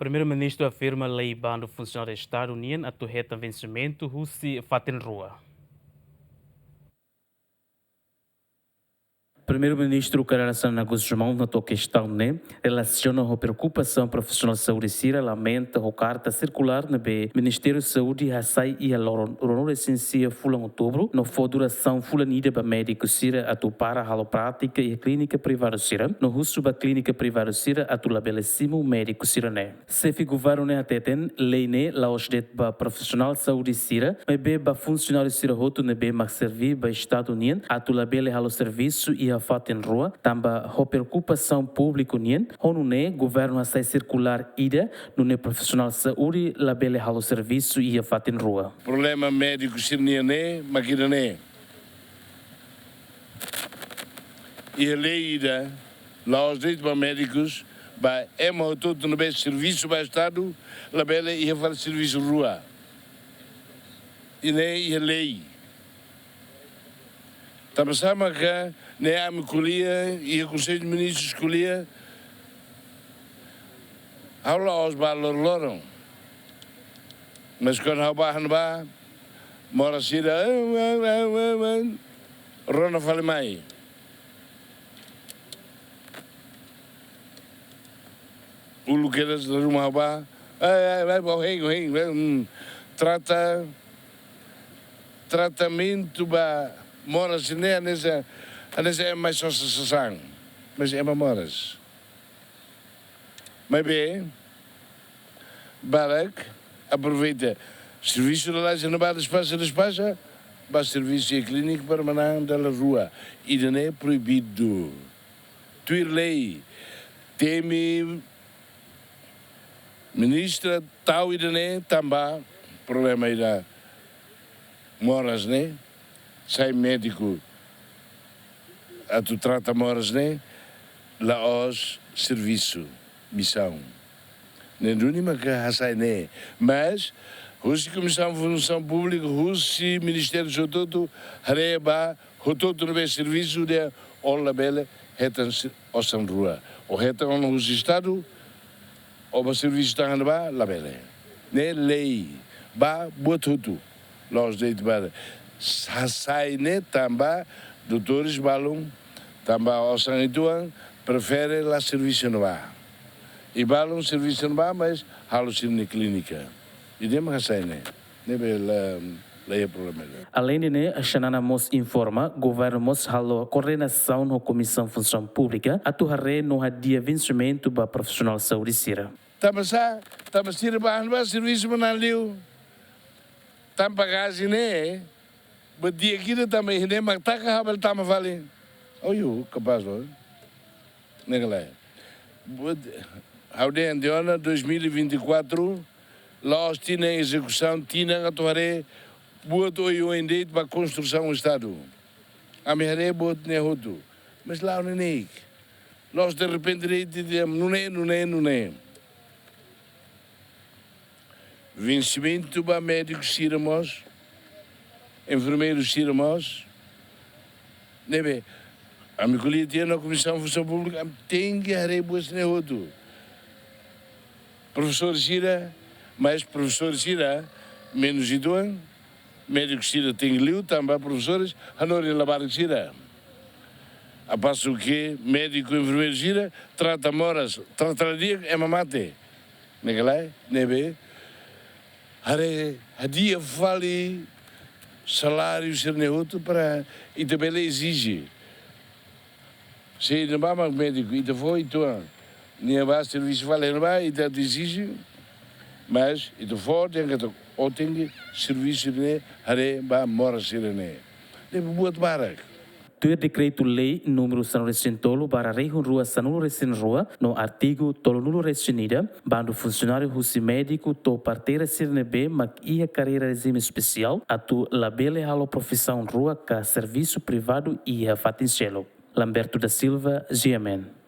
Primeiru Ministru afirma lei bandu funcionáriu estadu nian hetan vensimentu husi fatin rua. Primeiro Ministru Caralasan Guzmão na tua questão, né? Relaciona a preocupação profissional de saúde sira lamenta a carta circular no Ministério da Saúde Hassai e a Loro Essencia Fulan Outubro no for duração fulanida para médico sira a tu para haloprática e clínica privada sira no russo ba clínica privada sira a tu labelecimo médico sira né. Se governo né ateten lei né la osdet ba profissional de saúde sira mas be ba funcionário sira roto né be mas servir ba Estado União a tu labele halo serviço e a fatin rua, tamba a preocupação pública nian, honu ne governo a sai circular ida, no ne profissional de saúde, labele halo serviço e a fatin rua. Problema médico sirnia ne, makira ne. E a lei ida, lá os direitos para médicos, ba ema todo no bem serviço para Estado, labele e a fazer serviço rua. E ne e a lei. Estamos sama que nem a me colhia e o Conselho de Ministros escolhia aula aos balororam. Mas quando a barra não vai, mora sira, rona fale mais. O luqueiras da ruma vai, tratamento ba moras né nessa é mais só sessão, mas é uma moras. Mas bem, Barak aproveita serviço de laje na barra despacha, mas serviço e clínico permanente da rua e não é proibido. Tuir lei teme ministra tal e não é também problema aí da moras né. Sai médico a tu trata moras né lá os serviço missão nem única que sai né mas husi comissão função pública husi ministério de todo hareba todo no serviço de olla bela hetan osan rua o hetan no estado o serviço está na lá bela né lei ba botutu los deit ba sai né também doutores balão também os sanituan prefere lá serviço no ar e balão serviço no ar mas halo na clínica e demais sai né lá é problema. Além de né a Xanana mos informa governo mos halo coordenação no comissão função pública a tu harre no dia vencimento ba profissional saúde sira. Tama sira ba serviço manaliu tam bagagem né but dia kita também nem mas tá cabel tama vale oh you capaz não negala but how de andiona 2024 lá tinha execução tinha a torre buat o indete para construção do estado a merre buat ne hotu mas lá não nem nós de repente não é vensimento para médicos siramos enfermeiros siramos, nebe, a minha colheita tinha na Comissão de Função Pública, tem que arrebuar esse negoto. Professor Sira, mais professor Sira, menos idoan, médico Sira tem liu, também professores, a não ir lavar Sira. A passo que médico enfermeiro Sira, trata moras, trata dia, é mamate. Negalai, nebe, a dia fale, salário ser neutro para e também ele exige se não vai mais médico e depois então nem vai serviço vale não vai e te exige mas e depois tem que ou tem que serviço né are vai mora ser né deve buat barak. Tu decreto lei número 100 para região rua sanulo recém rua no artigo tolunulo recinida bandu funcionário husi médico to parteira sirnebe mak ia carreira regime especial atu labele halo profissão rua ka serviço privado e a fatin Lamberto da Silva, GMN.